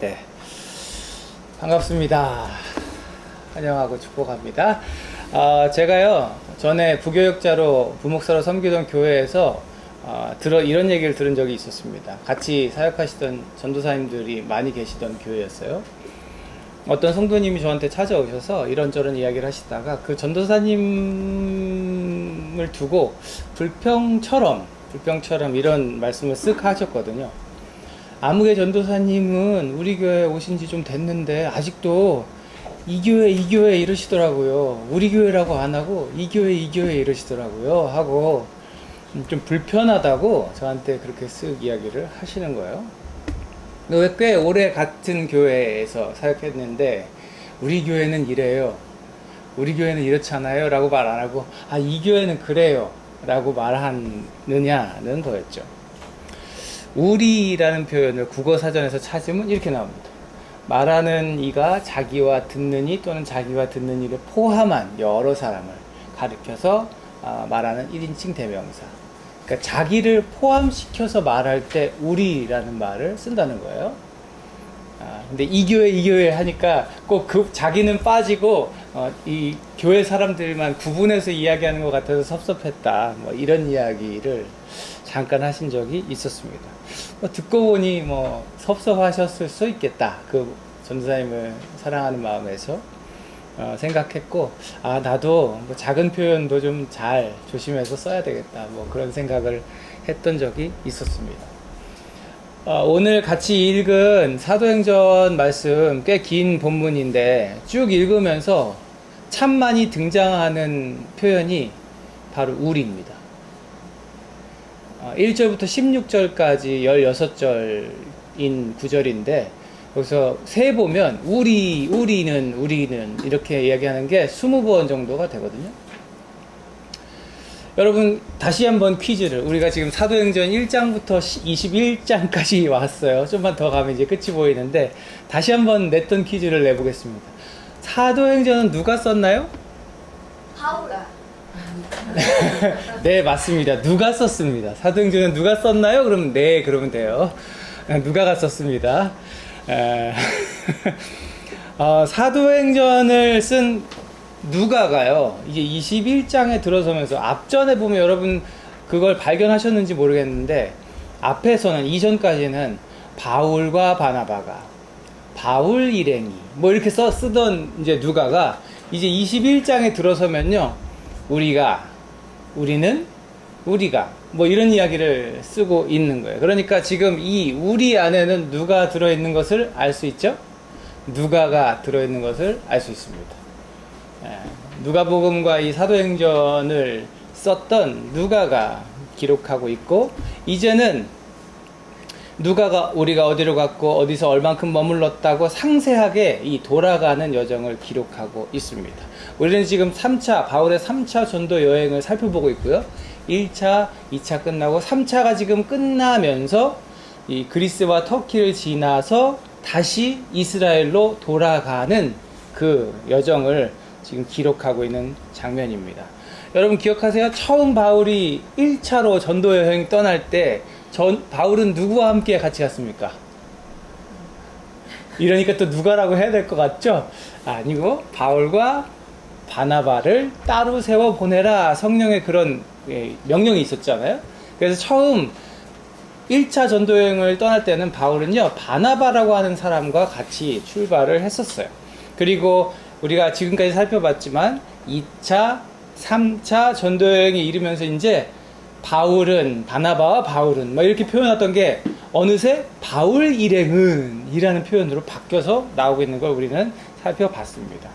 네, 반갑습니다. 환영하고 축복합니다. 제가요, 전에 부교육자로 부목사로 섬기던 교회에서 이런 얘기를 들은 적이 있었습니다. 같이 사역하시던 전도사님들이 많이 계시던 교회였어요. 어떤 성도님이 저한테 찾아오셔서 이런저런 이야기를 하시다가 그 전도사님을 두고 불평처럼 이런 말씀을 쓱 하셨거든요. 아무개 전도사님은 우리 교회에 오신 지 좀 됐는데 아직도 이 교회 이러시더라고요. 우리 교회라고 안 하고 이 교회 이러시더라고요 하고 좀 불편하다고 저한테 그렇게 쓱 이야기를 하시는 거예요. 꽤 오래 같은 교회에서 사역했는데 우리 교회는 이래요, 우리 교회는 이렇잖아요 라고 말 안 하고 이 교회는 그래요 라고 말하느냐는 거였죠. 우리라는 표현을 국어사전에서 찾으면 이렇게 나옵니다. 말하는 이가 자기와 듣는 이 또는 자기와 듣는 이를 포함한 여러 사람을 가리켜서 말하는 1인칭 대명사. 그러니까 자기를 포함시켜서 말할 때 우리라는 말을 쓴다는 거예요. 근데 이 교회 하니까 꼭 그 자기는 빠지고 이 교회 사람들만 구분해서 이야기하는 것 같아서 섭섭했다. 뭐 이런 이야기를 잠깐 하신 적이 있었습니다. 듣고 보니 섭섭하셨을 수 있겠다. 그 전도사님을 사랑하는 마음에서 생각했고, 나도 작은 표현도 좀 잘 조심해서 써야 되겠다. 그런 생각을 했던 적이 있었습니다. 오늘 같이 읽은 사도행전 말씀 꽤 긴 본문인데 쭉 읽으면서 참 많이 등장하는 표현이 바로 우리입니다. 1절부터 16절까지 16절인 구절인데 여기서 세 보면 우리는 이렇게 이야기하는 게 20번 정도가 되거든요. 여러분 다시 한번 퀴즈를, 우리가 지금 사도행전 1장부터 21장까지 왔어요. 좀만 더 가면 이제 끝이 보이는데 다시 한번 냈던 퀴즈를 내보겠습니다. 사도행전은 누가 썼나요? 바울아. 네, 맞습니다. 누가 썼습니다. 사도행전은 누가 썼나요? 그러면 네, 그러면 돼요. 누가가 썼습니다. 사도행전을 쓴 누가가요, 이제 21장에 들어서면서 앞전에 보면 여러분 그걸 발견하셨는지 모르겠는데 앞에서는 이전까지는 바울과 바나바가 바울 일행이 이렇게 쓰던 이제 누가가 이제 21장에 들어서면요, 우리가 이런 이야기를 쓰고 있는 거예요. 그러니까 지금 이 우리 안에는 누가 들어있는 것을 알 수 있죠? 누가가 들어있는 것을 알 수 있습니다. 누가복음과 이 사도행전을 썼던 누가가 기록하고 있고, 이제는 누가가 우리가 어디로 갔고 어디서 얼만큼 머물렀다고 상세하게 이 돌아가는 여정을 기록하고 있습니다. 우리는 지금 바울의 3차 전도 여행을 살펴보고 있고요. 1차, 2차 끝나고 3차가 지금 끝나면서 이 그리스와 터키를 지나서 다시 이스라엘로 돌아가는 그 여정을 지금 기록하고 있는 장면입니다. 여러분 기억하세요? 처음 바울이 1차로 전도 여행 떠날 때 바울은 누구와 함께 같이 갔습니까? 이러니까 또 누가라고 해야 될 것 같죠? 아니고 바울과 바나바를 따로 세워 보내라, 성령의 그런 명령이 있었잖아요. 그래서 처음 1차 전도여행을 떠날 때는 바울은요, 바나바라고 하는 사람과 같이 출발을 했었어요. 그리고 우리가 지금까지 살펴봤지만 2차, 3차 전도여행에 이르면서 이제 바나바와 바울은 이렇게 표현했던 게 어느새 바울 일행은 이라는 표현으로 바뀌어서 나오고 있는 걸 우리는 살펴봤습니다.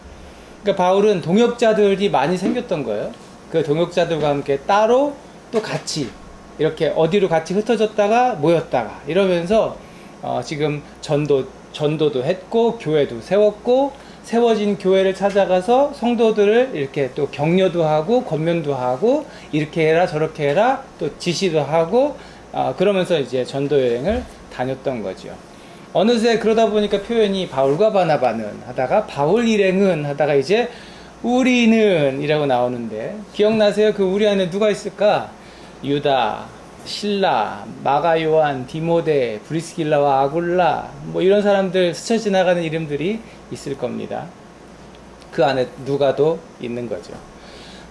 그러니까 바울은 동역자들이 많이 생겼던 거예요. 그 동역자들과 함께 따로 또 같이 이렇게 어디로 같이 흩어졌다가 모였다가 이러면서 지금 전도도 했고 교회도 세웠고, 세워진 교회를 찾아가서 성도들을 이렇게 또 격려도 하고 권면도 하고 이렇게 해라 저렇게 해라 또 지시도 하고 그러면서 이제 전도 여행을 다녔던 거죠. 어느새 그러다 보니까 표현이 바울과 바나바는 하다가 바울 일행은 하다가 이제 우리는 이라고 나오는데, 기억나세요? 그 우리 안에 누가 있을까? 유다, 신라, 마가 요한, 디모데, 브리스길라와 아굴라 뭐 이런 사람들 스쳐 지나가는 이름들이 있을 겁니다. 그 안에 누가도 있는 거죠.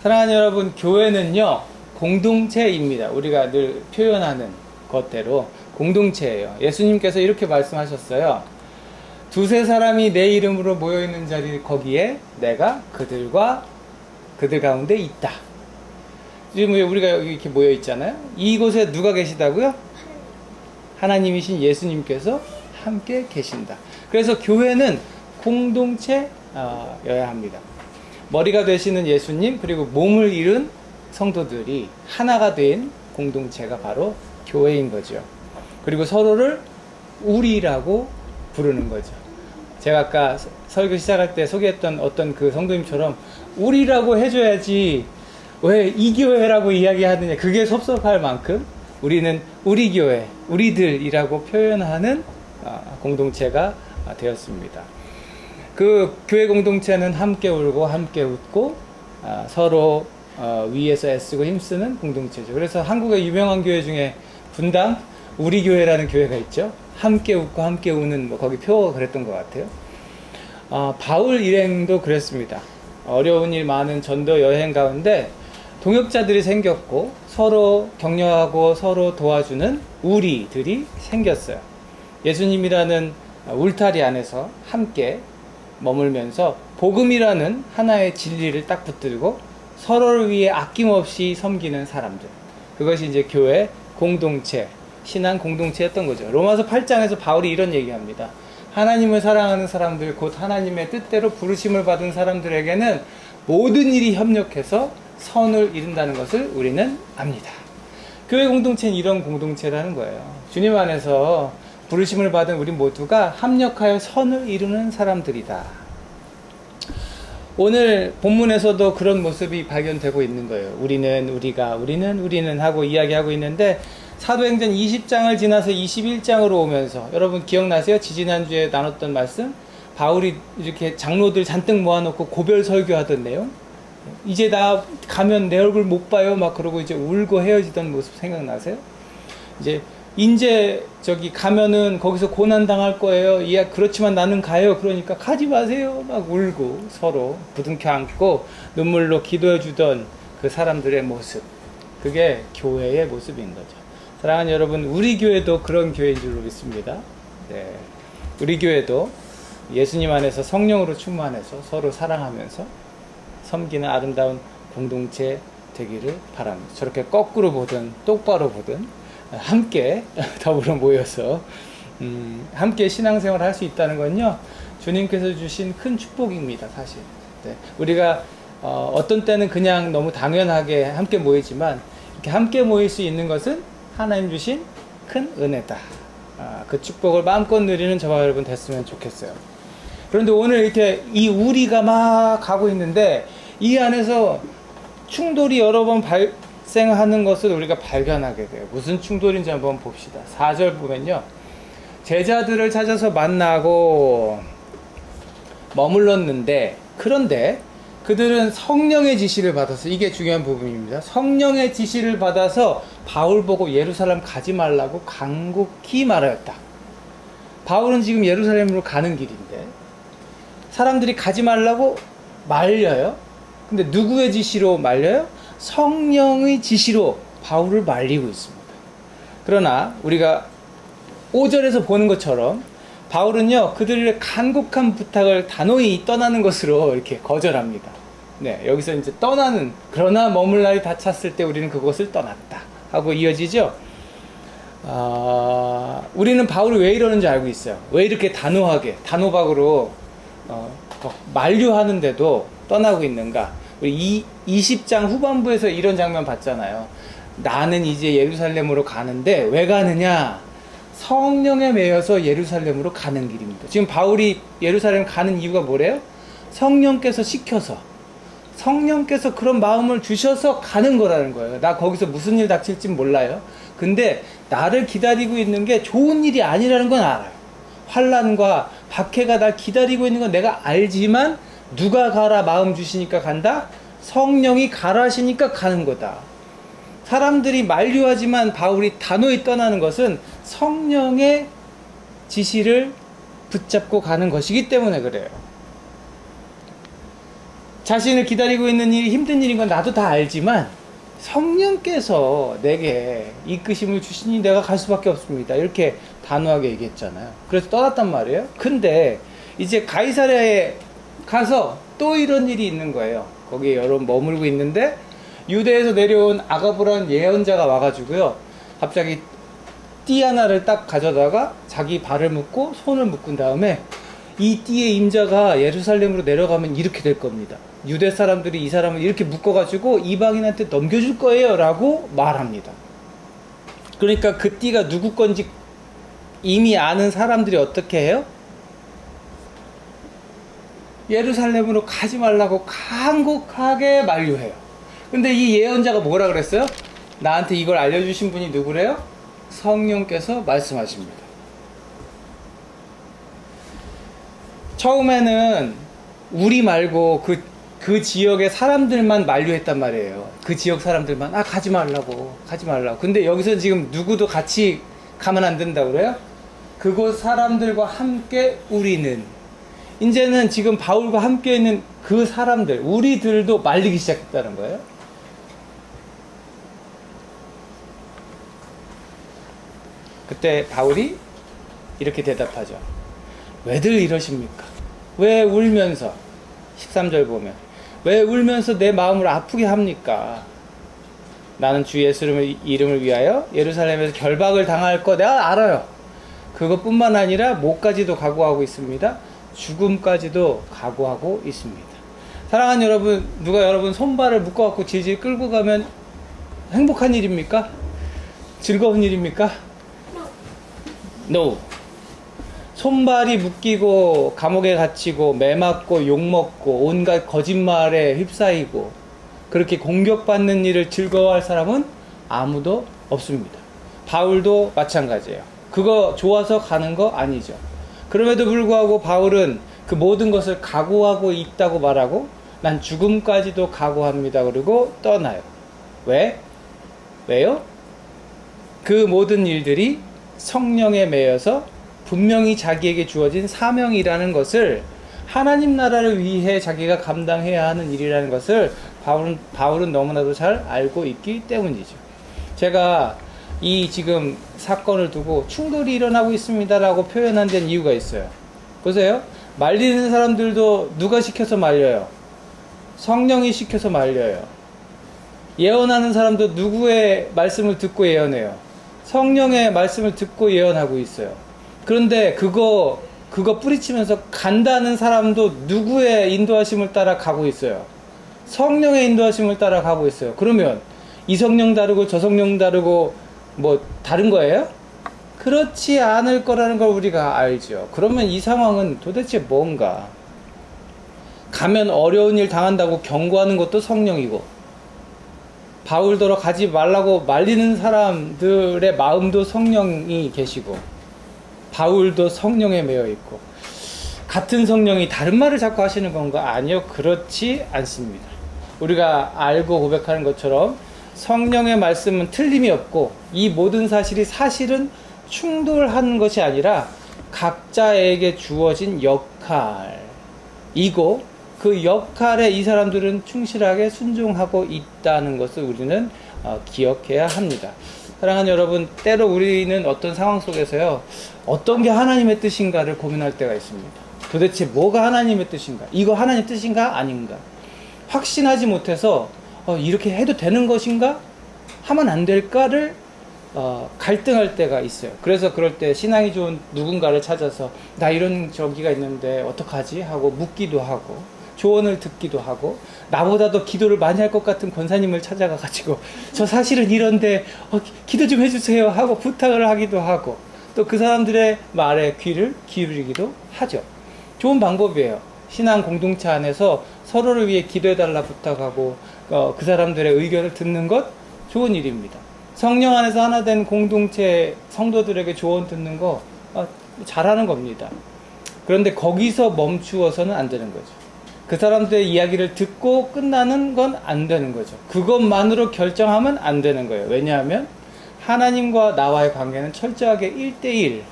사랑하는 여러분, 교회는요 공동체입니다. 우리가 늘 표현하는 것대로 공동체예요. 예수님께서 이렇게 말씀하셨어요. 두세 사람이 내 이름으로 모여있는 자리, 거기에 내가 그들 가운데 있다. 지금 우리가 여기 이렇게 모여 있잖아요. 이곳에 누가 계시다고요? 하나님이신 예수님께서 함께 계신다. 그래서 교회는 공동체여야 합니다. 머리가 되시는 예수님, 그리고 몸을 이룬 성도들이 하나가 된 공동체가 바로 교회인 거죠. 그리고 서로를 우리라고 부르는 거죠. 제가 아까 설교 시작할 때 소개했던 어떤 그 성도님처럼 우리라고 해줘야지 왜 이 교회라고 이야기하느냐, 그게 섭섭할 만큼 우리는 우리 교회, 우리들이라고 표현하는 공동체가 되었습니다. 그 교회 공동체는 함께 울고 함께 웃고 서로 위에서 애쓰고 힘쓰는 공동체죠. 그래서 한국의 유명한 교회 중에 분당 우리 교회라는 교회가 있죠. 함께 웃고 함께 우는 뭐 거기 표어가 그랬던 것 같아요. 바울 일행도 그랬습니다. 어려운 일 많은 전도 여행 가운데 동역자들이 생겼고 서로 격려하고 서로 도와주는 우리들이 생겼어요. 예수님이라는 울타리 안에서 함께 머물면서 복음이라는 하나의 진리를 딱 붙들고 서로를 위해 아낌없이 섬기는 사람들, 그것이 이제 교회 공동체, 신앙 공동체였던 거죠. 로마서 8장에서 바울이 이런 얘기합니다. 하나님을 사랑하는 사람들, 곧 하나님의 뜻대로 부르심을 받은 사람들에게는 모든 일이 협력해서 선을 이룬다는 것을 우리는 압니다. 교회 공동체는 이런 공동체라는 거예요. 주님 안에서 부르심을 받은 우리 모두가 합력하여 선을 이루는 사람들이다. 오늘 본문에서도 그런 모습이 발견되고 있는 거예요. 우리는, 우리가, 우리는 하고 이야기하고 있는데, 사도행전 20장을 지나서 21장으로 오면서, 여러분 기억나세요? 지지난주에 나눴던 말씀? 바울이 이렇게 장로들 잔뜩 모아놓고 고별 설교하던 내용? 이제 나 가면 내 얼굴 못 봐요 막 그러고 이제 울고 헤어지던 모습 생각나세요? 이제 저기 가면은 거기서 고난 당할 거예요. 이야, 그렇지만 나는 가요. 그러니까 가지 마세요 막 울고 서로 부둥켜 안고 눈물로 기도해 주던 그 사람들의 모습, 그게 교회의 모습인 거죠. 사랑하는 여러분, 우리 교회도 그런 교회인 줄로 믿습니다. 네, 우리 교회도 예수님 안에서 성령으로 충만해서 서로 사랑하면서 섬기는 아름다운 공동체 되기를 바랍니다. 저렇게 거꾸로 보든 똑바로 보든 함께 더불어 모여서 함께 신앙생활을 할 수 있다는 건요, 주님께서 주신 큰 축복입니다. 사실 우리가 어떤 때는 그냥 너무 당연하게 함께 모이지만 이렇게 함께 모일 수 있는 것은 하나님 주신 큰 은혜다. 그 축복을 마음껏 누리는 저와 여러분 됐으면 좋겠어요. 그런데 오늘 이렇게 이 우리가 막 가고 있는데 이 안에서 충돌이 여러 번 발생하는 것을 우리가 발견하게 돼요. 무슨 충돌인지 한번 봅시다. 4절 보면요, 제자들을 찾아서 만나고 머물렀는데, 그런데 그들은 성령의 지시를 받아서, 이게 중요한 부분입니다. 성령의 지시를 받아서 바울 보고 예루살렘 가지 말라고 간곡히 말하였다. 바울은 지금 예루살렘으로 가는 길인데 사람들이 가지 말라고 말려요. 근데 누구의 지시로 말려요? 성령의 지시로 바울을 말리고 있습니다. 그러나 우리가 5절에서 보는 것처럼 바울은요, 그들의 간곡한 부탁을 단호히 떠나는 것으로 이렇게 거절합니다. 네, 여기서 이제 떠나는, 그러나 머물 날이 다 찼을 때 우리는 그곳을 떠났다 하고 이어지죠. 우리는 바울이 왜 이러는지 알고 있어요. 왜 이렇게 단호하게, 단호박으로 만류하는데도 떠나고 있는가? 우리 20장 후반부에서 이런 장면 봤잖아요. 나는 이제 예루살렘으로 가는데 왜 가느냐? 성령에 매여서 예루살렘으로 가는 길입니다. 지금 바울이 예루살렘 가는 이유가 뭐래요? 성령께서 시켜서, 성령께서 그런 마음을 주셔서 가는 거라는 거예요. 나 거기서 무슨 일 닥칠지 몰라요. 근데 나를 기다리고 있는 게 좋은 일이 아니라는 건 알아요. 환난과 박해가 날 기다리고 있는 건 내가 알지만, 누가 가라 마음 주시니까 간다? 성령이 가라 하시니까 가는 거다. 사람들이 만류하지만 바울이 단호히 떠나는 것은 성령의 지시를 붙잡고 가는 것이기 때문에 그래요. 자신을 기다리고 있는 일이 힘든 일인 건 나도 다 알지만 성령께서 내게 이끄심을 주시니 내가 갈 수밖에 없습니다. 이렇게 단호하게 얘기했잖아요. 그래서 떠났단 말이에요. 근데 이제 가이사랴에 가서 또 이런 일이 있는 거예요. 거기에 여러 머물고 있는데 유대에서 내려온 아가보라는 예언자가 와가지고요. 갑자기 띠 하나를 딱 가져다가 자기 발을 묶고 손을 묶은 다음에 이 띠의 임자가 예루살렘으로 내려가면 이렇게 될 겁니다. 유대 사람들이 이 사람을 이렇게 묶어가지고 이방인한테 넘겨줄 거예요 라고 말합니다. 그러니까 그 띠가 누구 건지 이미 아는 사람들이 어떻게 해요? 예루살렘으로 가지 말라고 간곡하게 만류해요. 근데 이 예언자가 뭐라 그랬어요? 나한테 이걸 알려주신 분이 누구래요? 성령께서 말씀하십니다. 처음에는 우리 말고 그 지역의 사람들만 만류했단 말이에요. 그 지역 사람들만 가지 말라고. 근데 여기서 지금 누구도 같이 가면 안 된다고 그래요? 그곳 사람들과 함께 우리는 이제는 지금 바울과 함께 있는 그 사람들, 우리들도 말리기 시작했다는 거예요. 그때 바울이 이렇게 대답하죠. 왜들 이러십니까? 왜 울면서 13절 보면 왜 울면서 내 마음을 아프게 합니까? 나는 주 예수 이름을 위하여 예루살렘에서 결박을 당할 거 내가 알아요. 그것뿐만 아니라 목까지도 각오하고 있습니다. 죽음까지도 각오하고 있습니다. 사랑하는 여러분, 누가 여러분 손발을 묶어갖고 질질 끌고 가면 행복한 일입니까? 즐거운 일입니까? No. 손발이 묶이고 감옥에 갇히고 매맞고 욕먹고 온갖 거짓말에 휩싸이고 그렇게 공격받는 일을 즐거워할 사람은 아무도 없습니다. 바울도 마찬가지예요. 그거 좋아서 가는 거 아니죠. 그럼에도 불구하고 바울은 그 모든 것을 각오하고 있다고 말하고 난 죽음까지도 각오합니다. 그리고 떠나요. 왜? 왜요? 그 모든 일들이 성령에 매여서 분명히 자기에게 주어진 사명이라는 것을 하나님 나라를 위해 자기가 감당해야 하는 일이라는 것을 바울은 너무나도 잘 알고 있기 때문이죠. 제가 이 지금 사건을 두고 충돌이 일어나고 있습니다라고 표현한 데는 이유가 있어요. 보세요. 말리는 사람들도 누가 시켜서 말려요? 성령이 시켜서 말려요. 예언하는 사람도 누구의 말씀을 듣고 예언해요? 성령의 말씀을 듣고 예언하고 있어요. 그런데 그거 뿌리치면서 간다는 사람도 누구의 인도하심을 따라 가고 있어요? 성령의 인도하심을 따라 가고 있어요. 그러면 이 성령 다르고 저 성령 다르고 뭐 다른 거예요? 그렇지 않을 거라는 걸 우리가 알죠. 그러면 이 상황은 도대체 뭔가? 가면 어려운 일 당한다고 경고하는 것도 성령이고 바울더러 가지 말라고 말리는 사람들의 마음도 성령이 계시고 바울도 성령에 매여 있고 같은 성령이 다른 말을 자꾸 하시는 건가? 아니요, 그렇지 않습니다. 우리가 알고 고백하는 것처럼 성령의 말씀은 틀림이 없고 이 모든 사실이 사실은 충돌하는 것이 아니라 각자에게 주어진 역할이고 그 역할에 이 사람들은 충실하게 순종하고 있다는 것을 우리는 기억해야 합니다. 사랑하는 여러분, 때로 우리는 어떤 상황 속에서요, 어떤 게 하나님의 뜻인가를 고민할 때가 있습니다. 도대체 뭐가 하나님의 뜻인가? 이거 하나님의 뜻인가? 아닌가? 확신하지 못해서 이렇게 해도 되는 것인가? 하면 안 될까를 갈등할 때가 있어요. 그래서 그럴 때 신앙이 좋은 누군가를 찾아서 나 이런 저기가 있는데 어떡하지? 하고 묻기도 하고 조언을 듣기도 하고 나보다도 기도를 많이 할 것 같은 권사님을 찾아가가지고 저 사실은 이런데 기도 좀 해주세요 하고 부탁을 하기도 하고 또 그 사람들의 말에 귀를 기울이기도 하죠. 좋은 방법이에요. 신앙 공동체 안에서 서로를 위해 기도해달라 부탁하고 그 사람들의 의견을 듣는 것 좋은 일입니다. 성령 안에서 하나 된 공동체 성도들에게 조언 듣는 거 잘하는 겁니다. 그런데 거기서 멈추어서는 안 되는 거죠. 그 사람들의 이야기를 듣고 끝나는 건 안 되는 거죠. 그것만으로 결정하면 안 되는 거예요. 왜냐하면 하나님과 나와의 관계는 철저하게 1대1.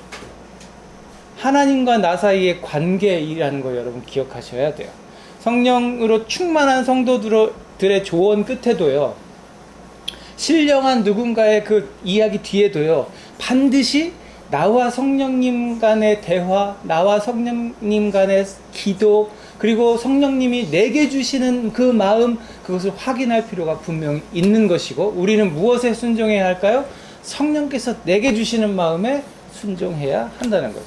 하나님과 나 사이의 관계이라는 거 여러분 기억하셔야 돼요. 성령으로 충만한 성도들의 조언 끝에도요, 신령한 누군가의 그 이야기 뒤에도요, 반드시 나와 성령님 간의 대화, 나와 성령님 간의 기도, 그리고 성령님이 내게 주시는 그 마음, 그것을 확인할 필요가 분명히 있는 것이고, 우리는 무엇에 순종해야 할까요? 성령께서 내게 주시는 마음에 순종해야 한다는 거죠.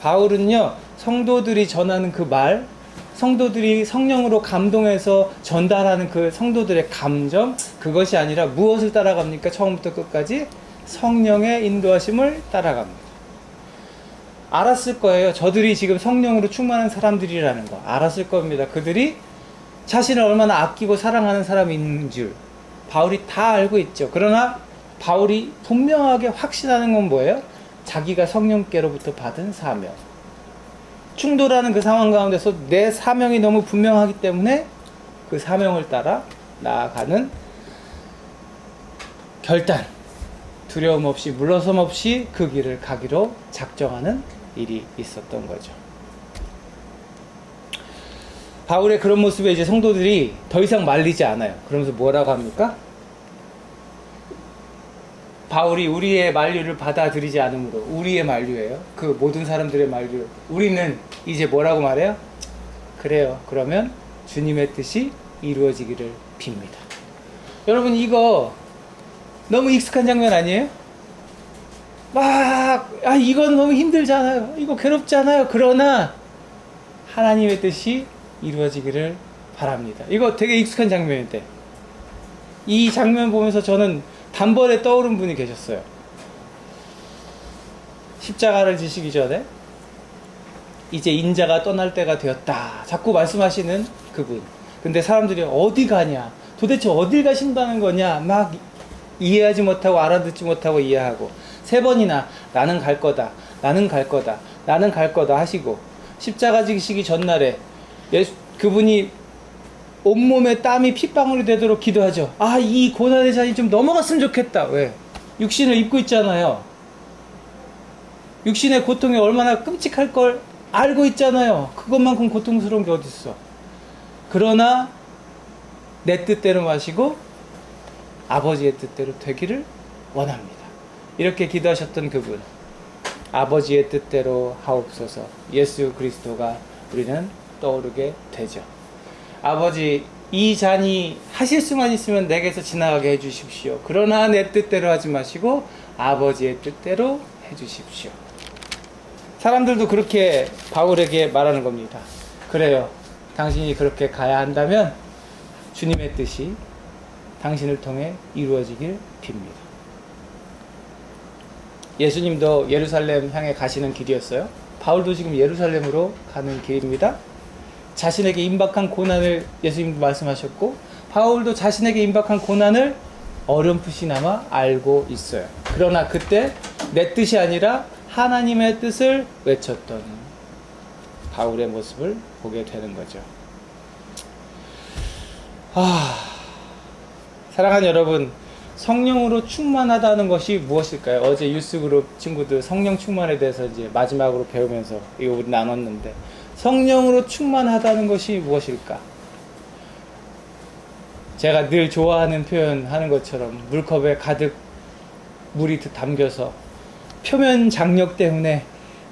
바울은요, 성도들이 전하는 그 말, 성도들이 성령으로 감동해서 전달하는 그 성도들의 감정, 그것이 아니라 무엇을 따라갑니까? 처음부터 끝까지 성령의 인도하심을 따라갑니다. 알았을 거예요. 저들이 지금 성령으로 충만한 사람들이라는 거 알았을 겁니다. 그들이 자신을 얼마나 아끼고 사랑하는 사람이 있는 줄 바울이 다 알고 있죠. 그러나 바울이 분명하게 확신하는 건 뭐예요? 자기가 성령께로부터 받은 사명. 충돌하는 그 상황 가운데서 내 사명이 너무 분명하기 때문에 그 사명을 따라 나아가는 결단, 두려움 없이 물러섬 없이 그 길을 가기로 작정하는 일이 있었던 거죠. 바울의 그런 모습에 이제 성도들이 더 이상 말리지 않아요. 그러면서 뭐라고 합니까? 바울이 우리의 만류를 받아들이지 않으므로, 우리의 만류예요. 그 모든 사람들의 만류. 우리는 이제 뭐라고 말해요? 그래요. 그러면 주님의 뜻이 이루어지기를 빕니다. 여러분, 이거 너무 익숙한 장면 아니에요? 이건 너무 힘들잖아요. 이거 괴롭잖아요. 그러나 하나님의 뜻이 이루어지기를 바랍니다. 이거 되게 익숙한 장면인데, 이 장면 보면서 저는 단번에 떠오른 분이 계셨어요. 십자가를 지시기 전에 이제 인자가 떠날 때가 되었다 자꾸 말씀하시는 그분. 근데 사람들이 어디 가냐, 도대체 어딜 가신다는 거냐 막 이해하지 못하고 알아듣지 못하고 이해하고 3번이나 나는 갈 거다, 나는 갈 거다, 나는 갈 거다 하시고, 십자가 지시기 전날에 그분이 온몸에 땀이 핏방울이 되도록 기도하죠. 이 고난의 잔이 좀 넘어갔으면 좋겠다. 왜? 육신을 입고 있잖아요. 육신의 고통이 얼마나 끔찍할 걸 알고 있잖아요. 그것만큼 고통스러운 게 어딨어. 그러나 내 뜻대로 마시고 아버지의 뜻대로 되기를 원합니다. 이렇게 기도하셨던 그분, 아버지의 뜻대로 하옵소서, 예수 그리스도가 우리는 떠오르게 되죠. 아버지, 이 잔이 하실 수만 있으면 내게서 지나가게 해주십시오. 그러나 내 뜻대로 하지 마시고 아버지의 뜻대로 해주십시오. 사람들도 그렇게 바울에게 말하는 겁니다. 그래요, 당신이 그렇게 가야 한다면 주님의 뜻이 당신을 통해 이루어지길 빕니다. 예수님도 예루살렘 향해 가시는 길이었어요. 바울도 지금 예루살렘으로 가는 길입니다. 자신에게 임박한 고난을 예수님도 말씀하셨고, 바울도 자신에게 임박한 고난을 어렴풋이나마 알고 있어요. 그러나 그때 내 뜻이 아니라 하나님의 뜻을 외쳤던 바울의 모습을 보게 되는 거죠. 사랑하는 여러분, 성령으로 충만하다는 것이 무엇일까요? 어제 유스그룹 친구들 성령 충만에 대해서 이제 마지막으로 배우면서 이거 우리 나눴는데, 성령으로 충만하다는 것이 무엇일까? 제가 늘 좋아하는 표현 하는 것처럼 물컵에 가득 물이 담겨서 표면 장력 때문에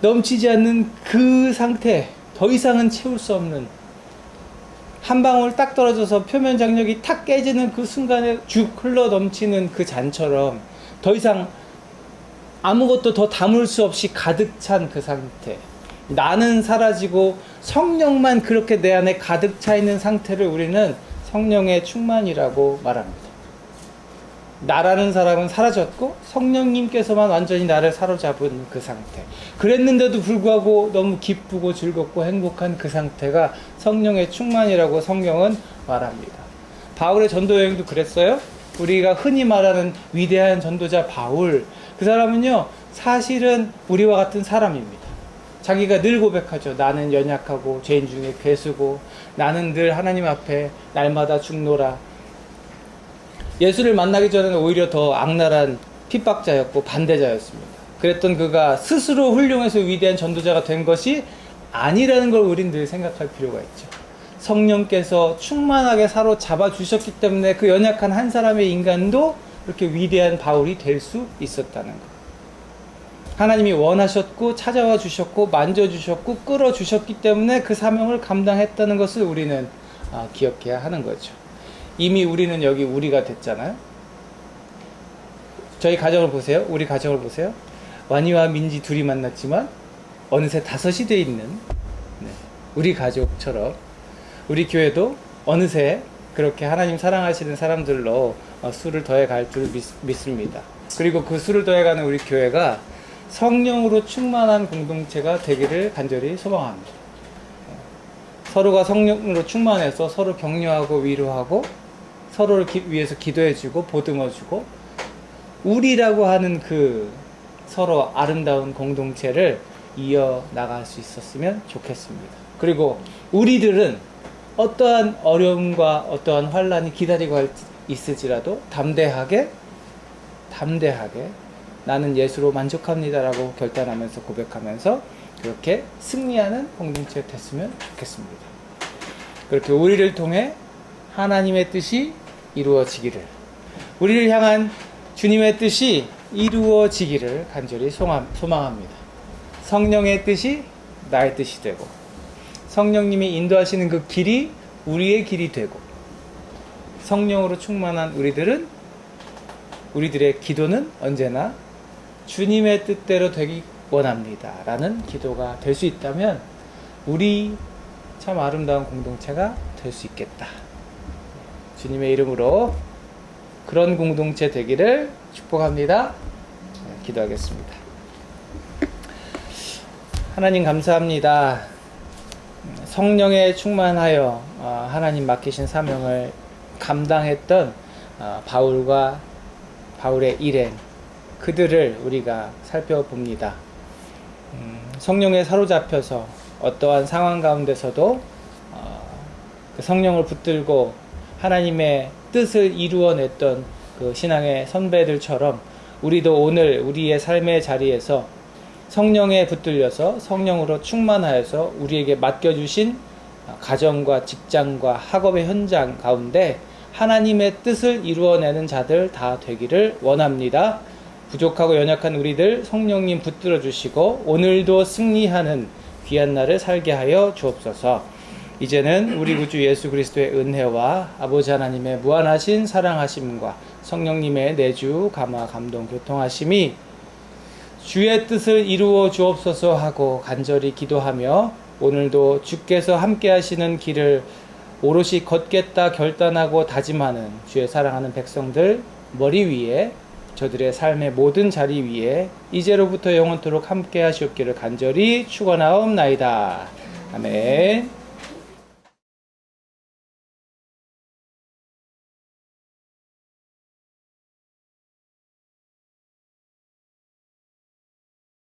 넘치지 않는 그 상태, 더 이상은 채울 수 없는, 한 방울 딱 떨어져서 표면 장력이 탁 깨지는 그 순간에 쭉 흘러 넘치는 그 잔처럼 더 이상 아무것도 더 담을 수 없이 가득 찬 그 상태, 나는 사라지고 성령만 그렇게 내 안에 가득 차 있는 상태를 우리는 성령의 충만이라고 말합니다. 나라는 사람은 사라졌고 성령님께서만 완전히 나를 사로잡은 그 상태, 그랬는데도 불구하고 너무 기쁘고 즐겁고 행복한 그 상태가 성령의 충만이라고 성경은 말합니다. 바울의 전도 여행도 그랬어요. 우리가 흔히 말하는 위대한 전도자 바울, 그 사람은요 사실은 우리와 같은 사람입니다. 자기가 늘 고백하죠. 나는 연약하고 죄인 중에 괴수고 나는 늘 하나님 앞에 날마다 죽노라. 예수를 만나기 전에는 오히려 더 악랄한 핍박자였고 반대자였습니다. 그랬던 그가 스스로 훌륭해서 위대한 전도자가 된 것이 아니라는 걸 우린 늘 생각할 필요가 있죠. 성령께서 충만하게 사로잡아 주셨기 때문에 그 연약한 한 사람의 인간도 그렇게 위대한 바울이 될 수 있었다는 것. 하나님이 원하셨고 찾아와 주셨고 만져주셨고 끌어주셨기 때문에 그 사명을 감당했다는 것을 우리는 기억해야 하는 거죠. 이미 우리는 여기 우리가 됐잖아요. 저희 가정을 보세요. 우리 가정을 보세요. 완이와 민지 둘이 만났지만 어느새 5이 돼 있는 우리 가족처럼 우리 교회도 어느새 그렇게 하나님 사랑하시는 사람들로 수를 더해갈 줄 믿습니다. 그리고 그 수를 더해가는 우리 교회가 성령으로 충만한 공동체가 되기를 간절히 소망합니다. 서로가 성령으로 충만해서 서로 격려하고 위로하고 서로를 위해서 기도해주고 보듬어주고 우리라고 하는 그 서로 아름다운 공동체를 이어나갈 수 있었으면 좋겠습니다. 그리고 우리들은 어떠한 어려움과 어떠한 환란이 기다리고 있을지라도 담대하게 나는 예수로 만족합니다라고 결단하면서 고백하면서 그렇게 승리하는 공동체 됐으면 좋겠습니다. 그렇게 우리를 통해 하나님의 뜻이 이루어지기를, 우리를 향한 주님의 뜻이 이루어지기를 간절히 소망합니다. 성령의 뜻이 나의 뜻이 되고 성령님이 인도하시는 그 길이 우리의 길이 되고 성령으로 충만한 우리들의 기도는 언제나 주님의 뜻대로 되기 원합니다 라는 기도가 될 수 있다면 우리 참 아름다운 공동체가 될 수 있겠다. 주님의 이름으로 그런 공동체 되기를 축복합니다. 기도하겠습니다. 하나님 감사합니다. 성령에 충만하여 하나님 맡기신 사명을 감당했던 바울의 일행 그들을 우리가 살펴봅니다. 성령에 사로잡혀서 어떠한 상황 가운데서도 그 성령을 붙들고 하나님의 뜻을 이루어냈던 그 신앙의 선배들처럼 우리도 오늘 우리의 삶의 자리에서 성령에 붙들려서 성령으로 충만하여서 우리에게 맡겨주신 가정과 직장과 학업의 현장 가운데 하나님의 뜻을 이루어내는 자들 다 되기를 원합니다. 부족하고 연약한 우리들 성령님 붙들어 주시고 오늘도 승리하는 귀한 날을 살게 하여 주옵소서. 이제는 우리 구주 예수 그리스도의 은혜와 아버지 하나님의 무한하신 사랑하심과 성령님의 내주 감화 감동 교통하심이 주의 뜻을 이루어 주옵소서 하고 간절히 기도하며 오늘도 주께서 함께 하시는 길을 오롯이 걷겠다 결단하고 다짐하는 주의 사랑하는 백성들 머리 위에 저들의 삶의 모든 자리 위에 이제로부터 영원토록 함께 하시옵기를 간절히 축원하옵나이다. 아멘.